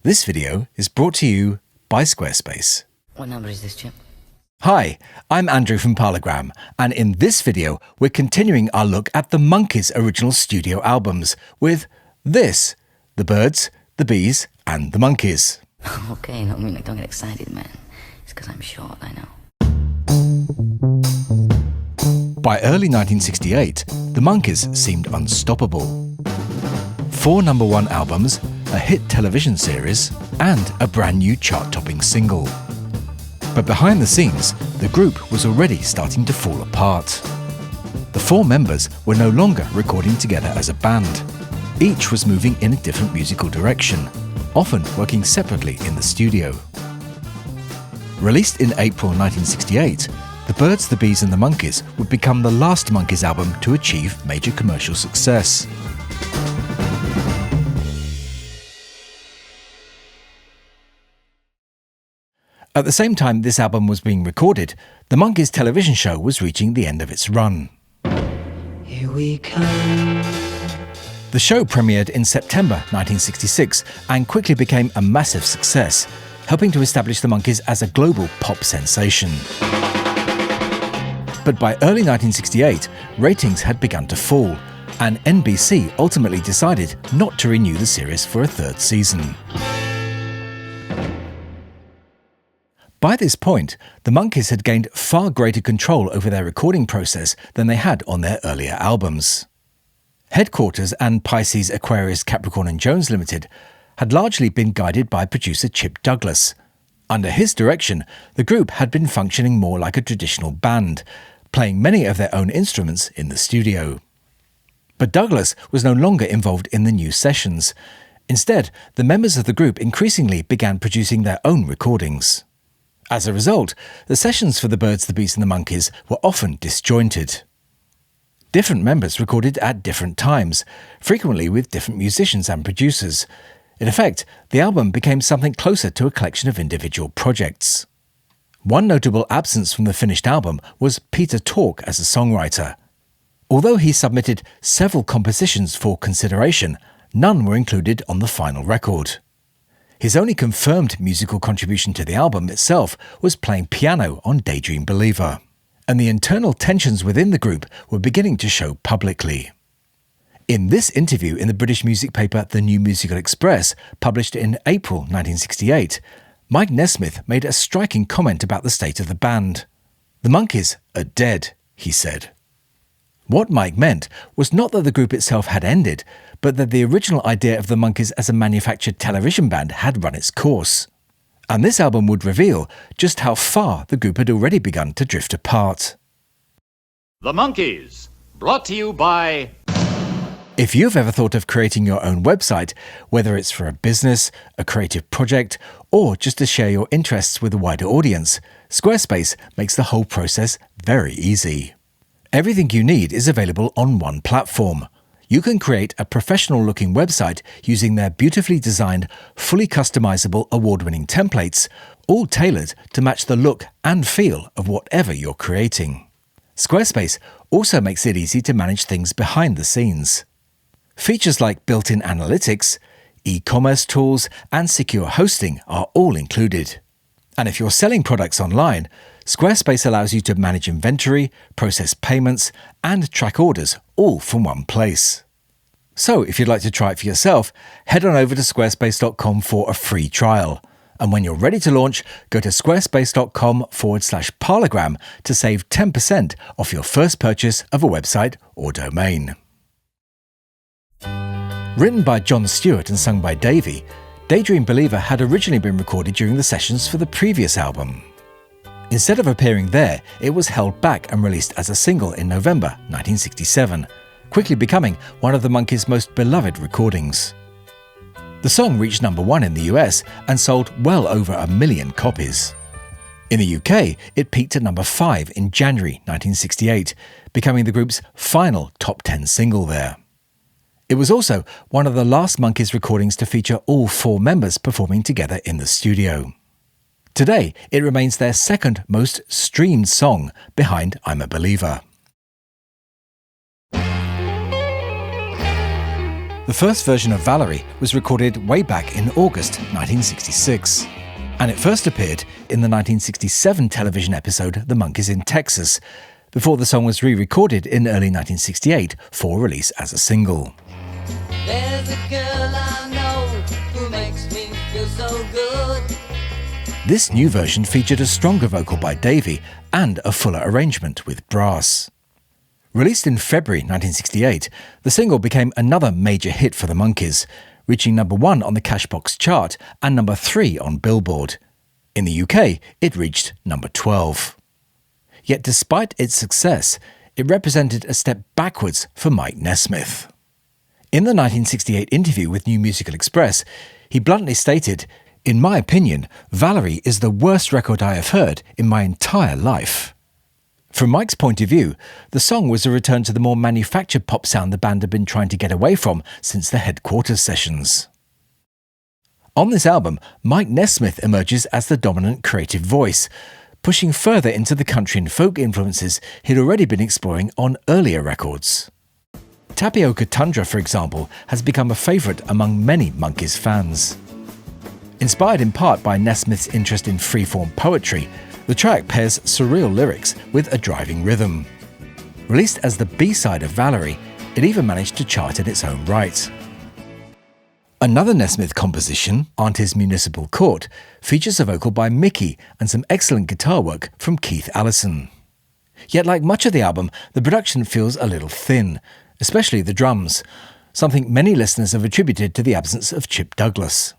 This video is brought to you by Squarespace. What number is this, Chip? Hi, I'm Andrew from Parlogram, and in this video we're continuing our look at the Monkees' original studio albums with this, the Birds, the Bees and the Monkees. Okay, don't get excited, man. It's because I'm short, I know. By early 1968, the Monkees seemed unstoppable. 4 number 1 albums, a hit television series, and a brand new chart-topping single. But behind the scenes, the group was already starting to fall apart. The 4 members were no longer recording together as a band. Each was moving in a different musical direction, often working separately in the studio. Released in April 1968, The Birds, the Bees and the Monkees would become the last Monkees album to achieve major commercial success. At the same time this album was being recorded, the Monkees television show was reaching the end of its run. Here we come. The show premiered in September 1966 and quickly became a massive success, helping to establish the Monkees as a global pop sensation. But by early 1968, ratings had begun to fall, and NBC ultimately decided not to renew the series for a 3rd season. By this point, the Monkees had gained far greater control over their recording process than they had on their earlier albums. Headquarters and Pisces, Aquarius, Capricorn and Jones Limited had largely been guided by producer Chip Douglas. Under his direction, the group had been functioning more like a traditional band, playing many of their own instruments in the studio. But Douglas was no longer involved in the new sessions. Instead, the members of the group increasingly began producing their own recordings. As a result, the sessions for the Birds, the Bees and the Monkees were often disjointed. Different members recorded at different times, frequently with different musicians and producers. In effect, the album became something closer to a collection of individual projects. One notable absence from the finished album was Peter Tork as a songwriter. Although he submitted several compositions for consideration, none were included on the final record. His only confirmed musical contribution to the album itself was playing piano on Daydream Believer, and the internal tensions within the group were beginning to show publicly. In this interview in the British music paper The New Musical Express, published in April 1968, Mike Nesmith made a striking comment about the state of the band. "The Monkees are dead," he said. What Mike meant was not that the group itself had ended, but that the original idea of the Monkees as a manufactured television band had run its course. And this album would reveal just how far the group had already begun to drift apart. The Monkees, brought to you by... If you've ever thought of creating your own website, whether it's for a business, a creative project, or just to share your interests with a wider audience, Squarespace makes the whole process very easy. Everything you need is available on one platform. You can create a professional-looking website using their beautifully designed, fully customizable, award-winning templates, all tailored to match the look and feel of whatever you're creating. Squarespace also makes it easy to manage things behind the scenes. Features like built-in analytics, e-commerce tools, and secure hosting are all included. And if you're selling products online, Squarespace allows you to manage inventory, process payments, and track orders all from one place. So if you'd like to try it for yourself, head on over to squarespace.com for a free trial. And when you're ready to launch, go to squarespace.com/parlogram to save 10% off your first purchase of a website or domain. Written by Jon Stewart and sung by Davey, Daydream Believer had originally been recorded during the sessions for the previous album. Instead of appearing there, it was held back and released as a single in November 1967, quickly becoming one of the Monkees' most beloved recordings. The song reached number 1 in the US and sold well over 1 million copies. In the UK, it peaked at number 5 in January 1968, becoming the group's final top 10 single there. It was also one of the last Monkees recordings to feature all 4 members performing together in the studio. Today, it remains their second most streamed song behind I'm a Believer. The first version of Valleri was recorded way back in August 1966, and it first appeared in the 1967 television episode The Monkees in Texas, before the song was re-recorded in early 1968 for release as a single. There's a girl I know who makes me feel so good. This new version featured a stronger vocal by Davy and a fuller arrangement with brass. Released in February 1968, the single became another major hit for the Monkees, reaching number 1 on the Cashbox chart and number 3 on Billboard. In the UK, it reached number 12. Yet despite its success, it represented a step backwards for Mike Nesmith. In the 1968 interview with New Musical Express, he bluntly stated, "In my opinion, Valleri is the worst record I have heard in my entire life." From Mike's point of view, the song was a return to the more manufactured pop sound the band had been trying to get away from since the Headquarters sessions. On this album, Mike Nesmith emerges as the dominant creative voice, pushing further into the country and folk influences he'd already been exploring on earlier records. Tapioca Tundra, for example, has become a favourite among many Monkees fans. Inspired in part by Nesmith's interest in freeform poetry, the track pairs surreal lyrics with a driving rhythm. Released as the B-side of Valleri, it even managed to chart in its own right. Another Nesmith composition, Auntie's Municipal Court, features a vocal by Mickey and some excellent guitar work from Keith Allison. Yet like much of the album, the production feels a little thin, especially the drums, something many listeners have attributed to the absence of Chip Douglas.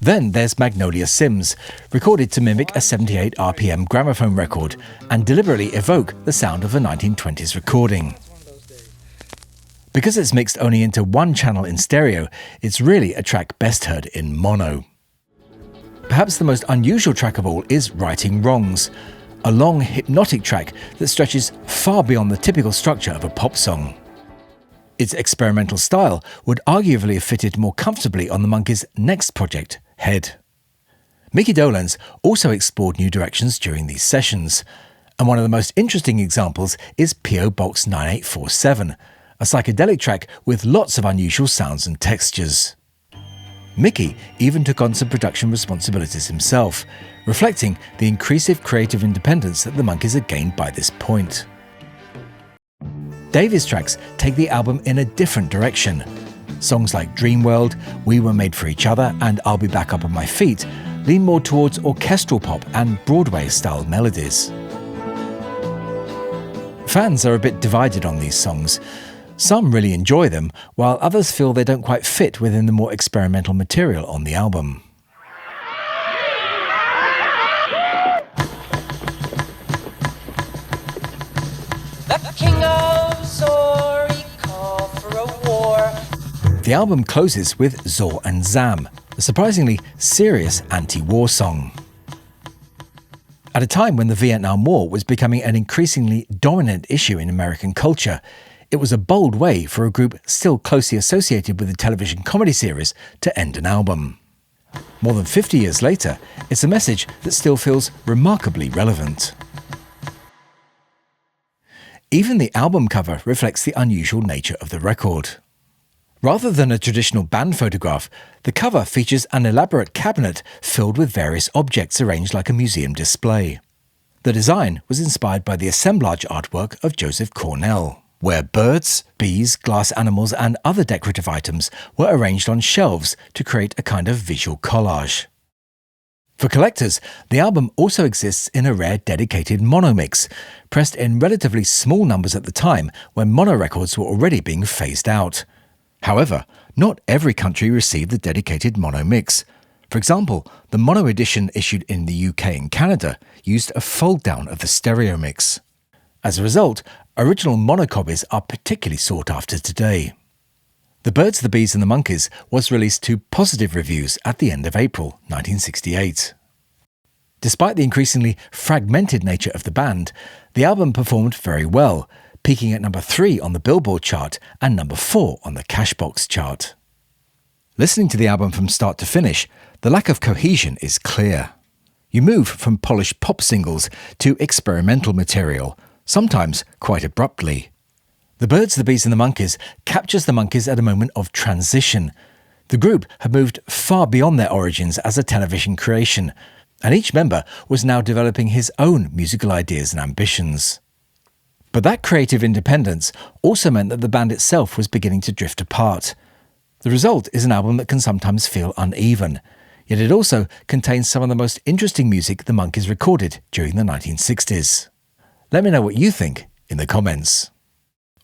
Then there's Magnolia Sims, recorded to mimic a 78 RPM gramophone record and deliberately evoke the sound of a 1920s recording. Because it's mixed only into one channel in stereo, it's really a track best heard in mono. Perhaps the most unusual track of all is Righting Wrongs, a long, hypnotic track that stretches far beyond the typical structure of a pop song. Its experimental style would arguably have fitted more comfortably on the Monkees' next project, Head. Mickey Dolenz also explored new directions during these sessions, and one of the most interesting examples is P.O. Box 9847, a psychedelic track with lots of unusual sounds and textures. Mickey even took on some production responsibilities himself, reflecting the increasive creative independence that the Monkees had gained by this point. Davy's tracks take the album in a different direction. Songs like Dream World, We Were Made for Each Other, and I'll Be Back Up on My Feet lean more towards orchestral pop and Broadway-style melodies. Fans are a bit divided on these songs. Some really enjoy them, while others feel they don't quite fit within the more experimental material on the album. The king of Zori call for a war. The album closes with Zor and Zam, a surprisingly serious anti-war song. At a time when the Vietnam War was becoming an increasingly dominant issue in American culture, it was a bold way for a group still closely associated with the television comedy series to end an album. More than 50 years later, it's a message that still feels remarkably relevant. Even the album cover reflects the unusual nature of the record. Rather than a traditional band photograph, the cover features an elaborate cabinet filled with various objects arranged like a museum display. The design was inspired by the assemblage artwork of Joseph Cornell, where birds, bees, glass animals and other decorative items were arranged on shelves to create a kind of visual collage. For collectors, the album also exists in a rare dedicated mono mix, pressed in relatively small numbers at the time when mono records were already being phased out. However, not every country received the dedicated mono mix. For example, the mono edition issued in the UK and Canada used a fold-down of the stereo mix. As a result, original mono copies are particularly sought after today. The Birds, the Bees and the Monkees was released to positive reviews at the end of April 1968. Despite the increasingly fragmented nature of the band, the album performed very well, peaking at number 3 on the Billboard chart and number 4 on the Cashbox chart. Listening to the album from start to finish, the lack of cohesion is clear. You move from polished pop singles to experimental material, sometimes quite abruptly. The Birds, the Bees and the Monkees captures the Monkees at a moment of transition. The group had moved far beyond their origins as a television creation, and each member was now developing his own musical ideas and ambitions. But that creative independence also meant that the band itself was beginning to drift apart. The result is an album that can sometimes feel uneven, yet it also contains some of the most interesting music the Monkees recorded during the 1960s. Let me know what you think in the comments.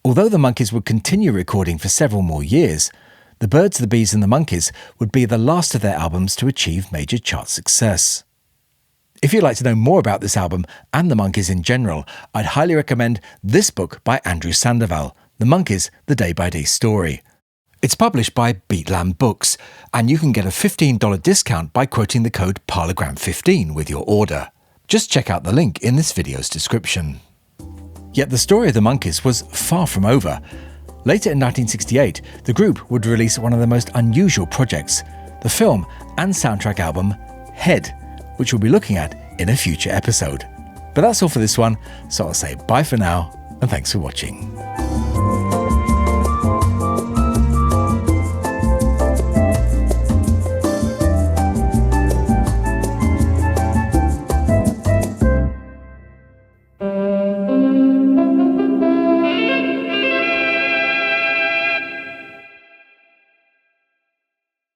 Although the Monkees would continue recording for several more years, The Birds, the Bees and the Monkees would be the last of their albums to achieve major chart success. If you'd like to know more about this album and the Monkees in general, I'd highly recommend this book by Andrew Sandoval, The Monkees, The Day-by-Day Story. It's published by Beatland Books, and you can get a $15 discount by quoting the code Parlogram15 with your order. Just check out the link in this video's description. Yet the story of the Monkees was far from over. Later in 1968, the group would release one of the most unusual projects, the film and soundtrack album Head, which we'll be looking at in a future episode. But that's all for this one, so I'll say bye for now, and thanks for watching.